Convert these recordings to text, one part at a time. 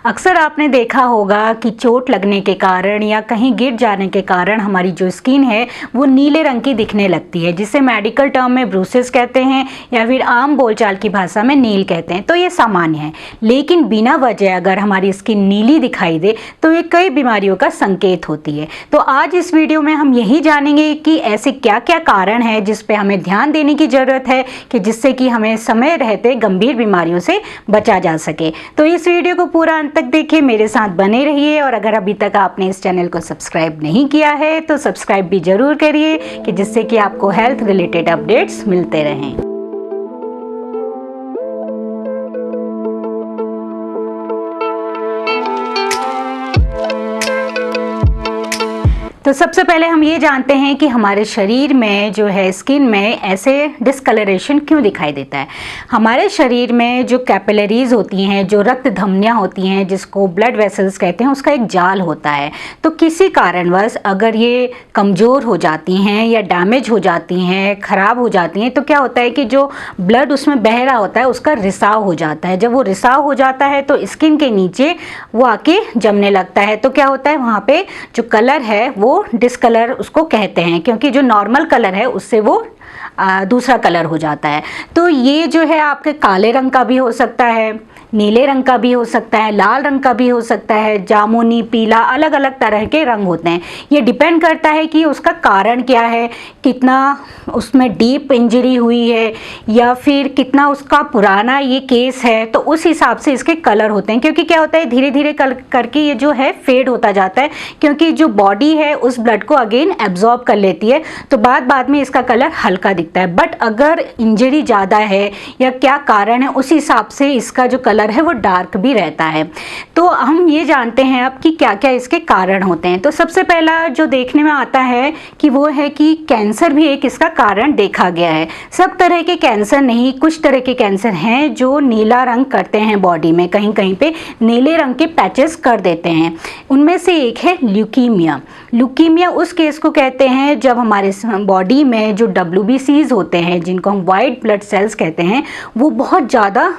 अक्सर आपने देखा होगा कि चोट लगने के कारण या कहीं गिर जाने के कारण हमारी जो स्किन है वो नीले रंग की दिखने लगती है, जिसे मेडिकल टर्म में ब्रूसेस कहते हैं या फिर आम बोलचाल की भाषा में नील कहते हैं। तो ये सामान्य है, लेकिन बिना वजह अगर हमारी स्किन नीली दिखाई दे तो ये कई बीमारियों का संकेत होती है। तो आज इस वीडियो में हम यही जानेंगे कि ऐसे क्या क्या कारण है जिस पे हमें ध्यान देने की ज़रूरत है कि जिससे कि हमें समय रहते गंभीर बीमारियों से बचा जा सके। तो इस वीडियो को पूरा अंत तक देखिए, मेरे साथ बने रहिए और अगर अभी तक आपने इस चैनल को सब्सक्राइब नहीं किया है तो सब्सक्राइब भी जरूर करिए कि जिससे कि आपको हेल्थ रिलेटेड अपडेट्स मिलते रहें। तो सबसे पहले हम ये जानते हैं कि हमारे शरीर में जो है स्किन में ऐसे डिस्कलरेशन क्यों दिखाई देता है। हमारे शरीर में जो कैपिलरीज होती हैं, जो रक्त धमनियाँ होती हैं, जिसको ब्लड वेसल्स कहते हैं, उसका एक जाल होता है। तो किसी कारणवश अगर ये कमज़ोर हो जाती हैं या डैमेज हो जाती हैं, ख़राब हो जाती हैं, तो क्या होता है कि जो ब्लड उसमें बह रहा होता है उसका रिसाव हो जाता है। जब वो रिसाव हो जाता है तो स्किन के नीचे वो आके जमने लगता है। तो क्या होता है, वहाँ पे जो कलर है वो डिस्कलर उसको कहते हैं, क्योंकि जो नॉर्मल कलर है उससे वो दूसरा कलर हो जाता है। तो ये जो है आपके काले रंग का भी हो सकता है, नीले रंग का भी हो सकता है, लाल रंग का भी हो सकता है, जामुनी, पीला, अलग अलग तरह के रंग होते हैं। ये डिपेंड करता है कि उसका कारण क्या है, कितना उसमें डीप इंजरी हुई है या फिर कितना उसका पुराना ये केस है, तो उस हिसाब से इसके कलर होते हैं। क्योंकि क्या होता है, धीरे धीरे करके ये जो है फेड होता जाता है, क्योंकि जो बॉडी है उस ब्लड को अगेन एब्जॉर्ब कर लेती है, तो बाद में इसका कलर हल्का दिखता है। बट अगर इंजरी ज़्यादा है या क्या कारण है, उस हिसाब से इसका जो कलर है वो डार्क भी रहता है। तो हम ये जानते हैं अब कि क्या क्या इसके कारण होते हैं। तो सबसे पहला जो देखने में आता है कि वो है कि कैंसर भी एक इसका कारण देखा गया है। सब तरह के कैंसर नहीं, कुछ तरह के कैंसर हैं जो नीला रंग करते हैं बॉडी में, कहीं कहीं पे नीले रंग के पैचेस कर देते हैं। उनमें से एक है ल्यूकीमिया। ल्यूकीमिया उस केस को कहते हैं जब हमारे बॉडी में जो WBCs होते हैं, जिनको हम वाइट ब्लड सेल्स कहते हैं, वो बहुत ज़्यादा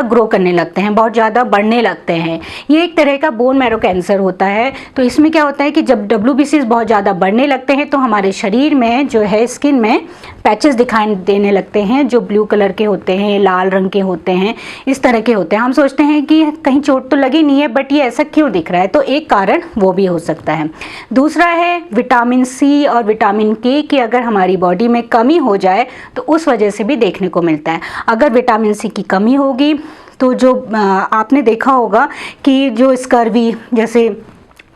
ग्रो करने लगते हैं, बहुत ज़्यादा बढ़ने लगते हैं। ये एक तरह का बोन मैरो कैंसर होता है। तो इसमें क्या होता है कि जब WBCs बहुत ज़्यादा बढ़ने लगते हैं तो हमारे शरीर में जो है स्किन में पैचेस दिखाई देने लगते हैं, जो ब्लू कलर के होते हैं, लाल रंग के होते हैं, इस तरह के होते हैं। हम सोचते हैं कि कहीं चोट तो लगी नहीं है, बट ये ऐसा क्यों दिख रहा है, तो एक कारण वो भी हो सकता है। दूसरा है विटामिन C और विटामिन K की अगर हमारी बॉडी में कमी हो जाए तो उस वजह से भी देखने को मिलता है। अगर विटामिन C की कमी होगी तो जो आपने देखा होगा कि जो स्कर्वी जैसे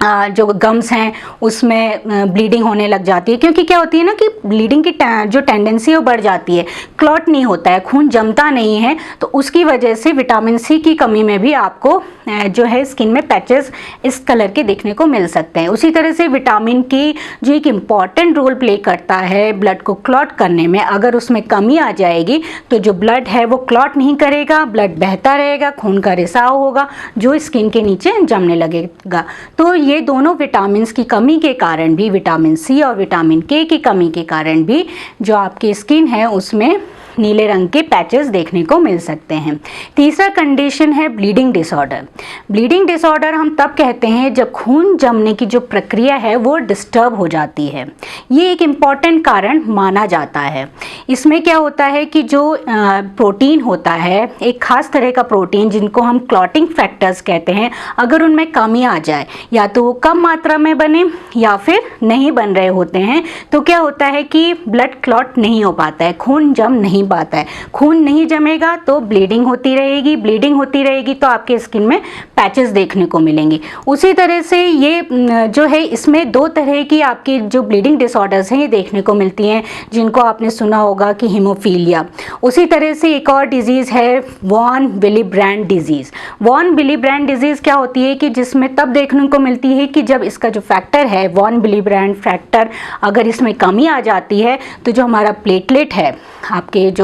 जो गम्स हैं उसमें ब्लीडिंग होने लग जाती है, क्योंकि क्या होती है ना कि ब्लीडिंग की जो टेंडेंसी है वो बढ़ जाती है, क्लॉट नहीं होता है, खून जमता नहीं है, तो उसकी वजह से विटामिन C की कमी में भी आपको जो है स्किन में पैचेस इस कलर के देखने को मिल सकते हैं। उसी तरह से विटामिन K जो एक इम्पॉर्टेंट रोल प्ले करता है ब्लड को क्लॉट करने में, अगर उसमें कमी आ जाएगी तो जो ब्लड है वो क्लॉट नहीं करेगा, ब्लड बहता रहेगा, खून का रिसाव होगा जो स्किन के नीचे जमने लगेगा। तो ये दोनों विटामिन की कमी के कारण भी, विटामिन C और विटामिन K की कमी के कारण भी जो आपकी स्किन है उसमें नीले रंग के पैचेस देखने को मिल सकते हैं। तीसरा कंडीशन है ब्लीडिंग डिसऑर्डर। ब्लीडिंग डिसऑर्डर हम तब कहते हैं जब खून जमने की जो प्रक्रिया है वो डिस्टर्ब हो जाती है। ये एक इम्पॉर्टेंट कारण माना जाता है। इसमें क्या होता है कि जो प्रोटीन होता है, एक खास तरह का प्रोटीन जिनको हम क्लॉटिंग फैक्टर्स कहते हैं, अगर उनमें कमी आ जाए, या तो वो कम मात्रा में बने या फिर नहीं बन रहे होते हैं, तो क्या होता है कि ब्लड क्लॉट नहीं हो पाता है, खून जम नहीं पाता है। खून नहीं जमेगा तो ब्लीडिंग होती रहेगी, ब्लीडिंग होती रहेगी तो आपके स्किन में पैचेस देखने को मिलेंगे। उसी तरह से ये जो है इसमें दो तरह की आपकी जो ब्लीडिंग डिसऑर्डर्स हैं ये देखने को मिलती हैं, जिनको आपने सुना होगा कि हीमोफीलिया। उसी तरह से एक और डिजीज़ है वॉन विलीब्रैंड डिजीज़। वॉन विलीब्रैंड डिजीज़ क्या होती है कि जिसमें तब देखने को मिलती है कि जब इसका जो फैक्टर है वॉन विलीब्रैंड फैक्टर, अगर इसमें कमी आ जाती है तो जो हमारा प्लेटलेट है, आपके जो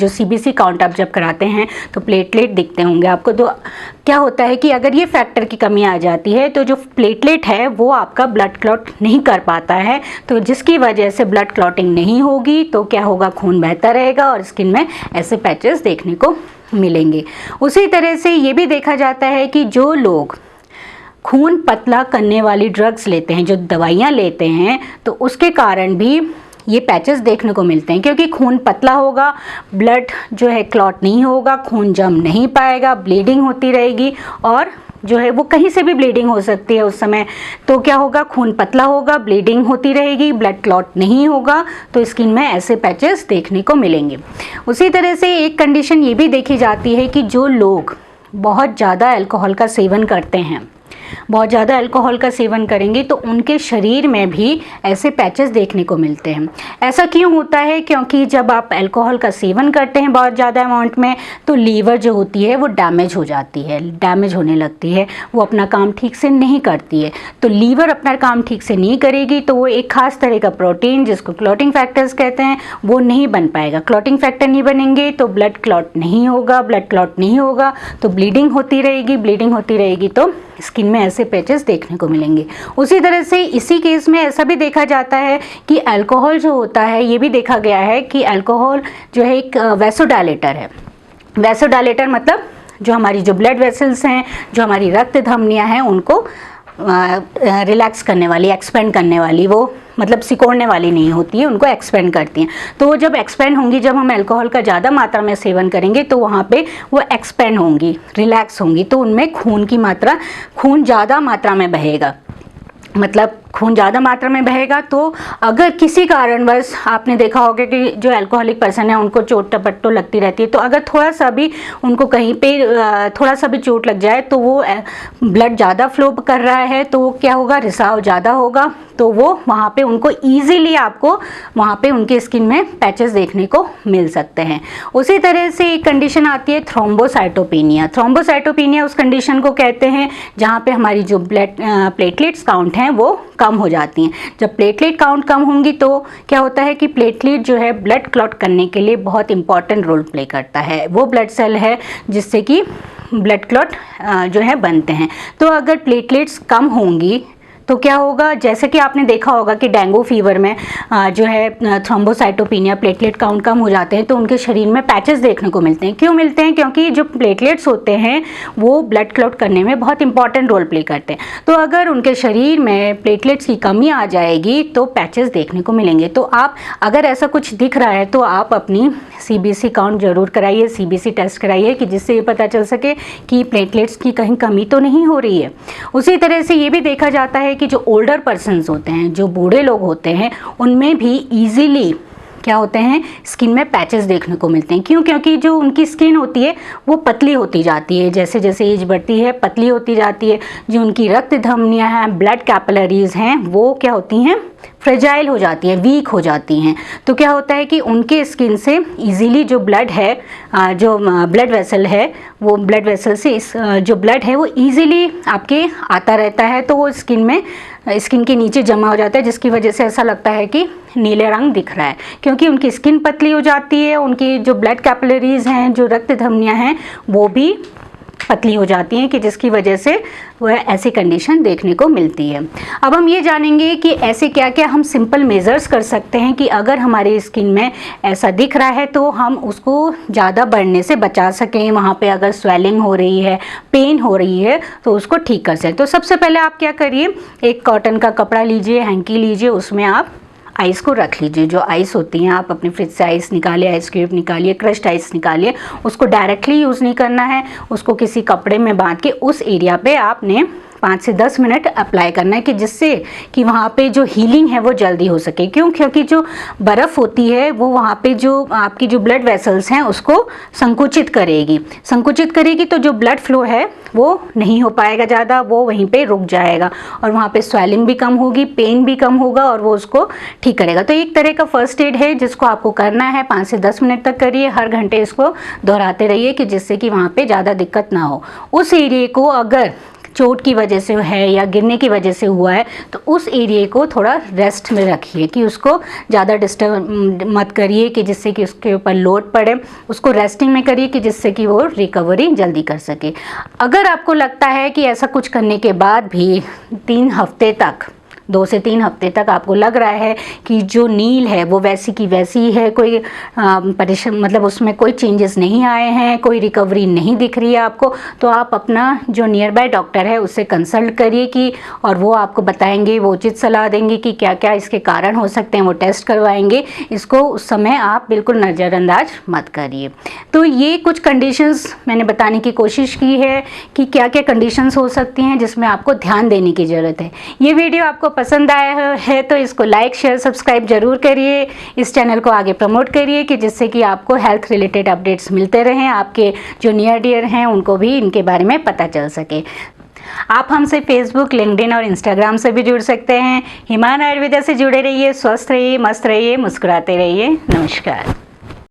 CBC काउंट आप जब कराते हैं तो प्लेटलेट दिखते होंगे आपको। तो क्या होता है कि अगर ये फैक्टर की कमी आ जाती है तो जो प्लेटलेट है वो आपका ब्लड क्लॉट नहीं कर पाता है, तो जिसकी वजह से ब्लड क्लॉटिंग नहीं होगी तो क्या होगा, खून बहता रहेगा और स्किन में ऐसे पैचेस देखने को मिलेंगे। उसी तरह से ये भी देखा जाता है कि जो लोग खून पतला करने वाली ड्रग्स लेते हैं, जो दवाइयाँ लेते हैं, तो उसके कारण भी ये पैचेस देखने को मिलते हैं, क्योंकि खून पतला होगा, ब्लड जो है क्लॉट नहीं होगा, खून जम नहीं पाएगा, ब्लीडिंग होती रहेगी और जो है वो कहीं से भी ब्लीडिंग हो सकती है उस समय। तो क्या होगा, खून पतला होगा, ब्लीडिंग होती रहेगी, ब्लड क्लॉट नहीं होगा, तो स्किन में ऐसे पैचेस देखने को मिलेंगे। उसी तरह से एक कंडीशन ये भी देखी जाती है कि जो लोग बहुत ज़्यादा अल्कोहल का सेवन करते हैं, बहुत ज़्यादा अल्कोहल का सेवन करेंगे तो उनके शरीर में भी ऐसे पैचेस देखने को मिलते हैं। ऐसा क्यों होता है? क्योंकि जब आप अल्कोहल का सेवन करते हैं बहुत ज़्यादा अमाउंट में, तो लीवर जो होती है वो डैमेज हो जाती है, डैमेज होने लगती है, वो अपना काम ठीक से नहीं करती है। तो लीवर अपना काम ठीक से नहीं करेगी तो वो एक खास तरह का प्रोटीन, जिसको क्लॉटिंग फैक्टर्स कहते हैं, वो नहीं बन पाएगा। क्लॉटिंग फैक्टर नहीं बनेंगे तो ब्लड क्लॉट नहीं होगा, ब्लड क्लॉट नहीं होगा तो ब्लीडिंग होती रहेगी, ब्लीडिंग होती रहेगी तो स्किन में ऐसे पैचेस देखने को मिलेंगे। उसी तरह से इसी केस में ऐसा भी देखा जाता है कि अल्कोहल जो होता है, ये भी देखा गया है कि अल्कोहल जो है एक वैसोडायलेटर है। वैसोडायलेटर मतलब जो हमारी जो ब्लड वेसल्स हैं, जो हमारी रक्त धमनियाँ हैं, उनको रिलैक्स करने वाली, एक्सपेंड करने वाली, वो मतलब सिकोड़ने वाली नहीं होती है, उनको एक्सपेंड करती हैं। तो वो जब एक्सपेंड होंगी, जब हम अल्कोहल का ज़्यादा मात्रा में सेवन करेंगे तो वहाँ पे वो एक्सपेंड होंगी, रिलैक्स होंगी, तो उनमें खून ज़्यादा मात्रा में बहेगा। मतलब खून ज़्यादा मात्रा में बहेगा तो अगर किसी कारणवश आपने देखा होगा कि जो अल्कोहलिक पर्सन है उनको चोट टपट्टो लगती रहती है, तो अगर थोड़ा सा भी उनको कहीं पे थोड़ा सा भी चोट लग जाए तो वो ब्लड ज़्यादा फ्लो कर रहा है तो वो क्या होगा, रिसाव ज़्यादा होगा, तो वो वहाँ पे उनको ईजिली आपको वहाँ पे उनके स्किन में पैचेस देखने को मिल सकते हैं। उसी तरह से एक कंडीशन आती है थ्रोम्बोसाइटोपेनिया। थ्रोम्बोसाइटोपेनिया उस कंडीशन को कहते हैं जहाँ पे हमारी जो ब्लड प्लेटलेट्स काउंट हैं वो कम हो जाती हैं। जब प्लेटलेट काउंट कम होंगी तो क्या होता है कि प्लेटलेट जो है ब्लड क्लॉट करने के लिए बहुत इंपॉर्टेंट रोल प्ले करता है। वो ब्लड सेल है जिससे कि ब्लड क्लॉट जो है बनते हैं। तो अगर प्लेटलेट्स कम होंगी तो क्या होगा, जैसे कि आपने देखा होगा कि डेंगू फीवर में जो है थ्रोम्बोसाइटोपेनिया, प्लेटलेट काउंट कम हो जाते हैं तो उनके शरीर में पैचेस देखने को मिलते हैं। क्यों मिलते हैं? क्योंकि जो प्लेटलेट्स होते हैं वो ब्लड क्लॉट करने में बहुत इंपॉर्टेंट रोल प्ले करते हैं। तो अगर उनके शरीर में प्लेटलेट्स की कमी आ जाएगी तो पैचेस देखने को मिलेंगे। तो आप अगर ऐसा कुछ दिख रहा है तो आप अपनी CBC काउंट जरूर कराइए, CBC टेस्ट कराइए, कि जिससे ये पता चल सके कि प्लेटलेट्स की कहीं कमी तो नहीं हो रही है। उसी तरह से ये भी देखा जाता है कि जो ओल्डर पर्सन्स होते हैं, जो बूढ़े लोग होते हैं, उनमें भी ईजिली क्या होते हैं, स्किन में पैचेस देखने को मिलते हैं। क्यों? क्योंकि जो उनकी स्किन होती है वो पतली होती जाती है, जैसे जैसे एज बढ़ती है पतली होती जाती है। जो उनकी रक्त धमनियाँ हैं, ब्लड कैपिलरीज हैं, वो क्या होती हैं, फ्रेजाइल हो जाती हैं, वीक हो जाती हैं। तो क्या होता है कि उनके स्किन से इजीली जो ब्लड है, जो ब्लड वेसल है, वो ब्लड वेसल से जो ब्लड है वो इजीली आपके आता रहता है, तो वो स्किन के नीचे जमा हो जाता है, जिसकी वजह से ऐसा लगता है कि नीले रंग दिख रहा है। क्योंकि उनकी स्किन पतली हो जाती है, उनकी जो ब्लड कैपिलरीज हैं, जो रक्त धमनियाँ हैं, वो भी पतली हो जाती हैं, कि जिसकी वजह से वह ऐसी कंडीशन देखने को मिलती है। अब हम ये जानेंगे कि ऐसे क्या क्या हम सिंपल मेजर्स कर सकते हैं कि अगर हमारी स्किन में ऐसा दिख रहा है तो हम उसको ज़्यादा बढ़ने से बचा सकें। वहाँ पे अगर स्वेलिंग हो रही है, पेन हो रही है, तो उसको ठीक कर सकें। तो सबसे पहले आप क्या करिए, एक कॉटन का कपड़ा लीजिए, हैंकी लीजिए, उसमें आप आइस को रख लीजिए। जो आइस होती हैं, आप अपने फ्रिज से आइस निकालिए, आइस क्यूब निकालिए, क्रश्ड आइस निकालिए। उसको डायरेक्टली यूज़ नहीं करना है, उसको किसी कपड़े में बांध के उस एरिया पे आपने 5 से 10 मिनट अप्लाई करना है, कि जिससे कि वहाँ पे जो हीलिंग है वो जल्दी हो सके। क्यों? क्योंकि जो बर्फ़ होती है वो वहाँ पे जो आपकी जो ब्लड वेसल्स हैं उसको संकुचित करेगी, तो जो ब्लड फ्लो है वो नहीं हो पाएगा ज़्यादा, वो वहीं पे रुक जाएगा और वहाँ पे स्वेलिंग भी कम होगी, पेन भी कम होगा और वो उसको ठीक करेगा। तो एक तरह का फर्स्ट एड है जिसको आपको करना है, 5 से 10 मिनट तक करिए, हर घंटे इसको दोहराते रहिए, कि जिससे कि वहाँ पे ज़्यादा दिक्कत ना हो। उस एरिया को अगर चोट की वजह से है या गिरने की वजह से हुआ है तो उस एरिया को थोड़ा रेस्ट में रखिए, कि उसको ज़्यादा डिस्टर्ब मत करिए, कि जिससे कि उसके ऊपर लोड पड़े। उसको रेस्टिंग में करिए, कि जिससे कि वो रिकवरी जल्दी कर सके। अगर आपको लगता है कि ऐसा कुछ करने के बाद भी 3 हफ्ते तक 2 से 3 हफ्ते तक आपको लग रहा है कि जो नील है वो वैसी की वैसी ही है, कोई परेशान मतलब उसमें कोई चेंजेस नहीं आए हैं, कोई रिकवरी नहीं दिख रही है आपको, तो आप अपना जो नियर बाय डॉक्टर है उससे कंसल्ट करिए कि और वो आपको बताएंगे, वो उचित सलाह देंगे कि क्या क्या इसके कारण हो सकते हैं, वो टेस्ट करवाएंगे। इसको उस समय आप बिल्कुल नज़रअंदाज मत करिए। तो ये कुछ कंडीशंस मैंने बताने की कोशिश की है कि क्या क्या कंडीशंस हो सकती हैं जिसमें आपको ध्यान देने की ज़रूरत है। ये वीडियो आपको पसंद आया है तो इसको लाइक शेयर सब्सक्राइब जरूर करिए, इस चैनल को आगे प्रमोट करिए कि जिससे कि आपको हेल्थ रिलेटेड अपडेट्स मिलते रहें, आपके जो नियर डियर हैं उनको भी इनके बारे में पता चल सके। आप हमसे फेसबुक, लिंक्डइन और इंस्टाग्राम से भी जुड़ सकते हैं। हिमान आयुर्वेदा से जुड़े रहिए, स्वस्थ रहिए, मस्त रहिए, मुस्कुराते रहिए। नमस्कार।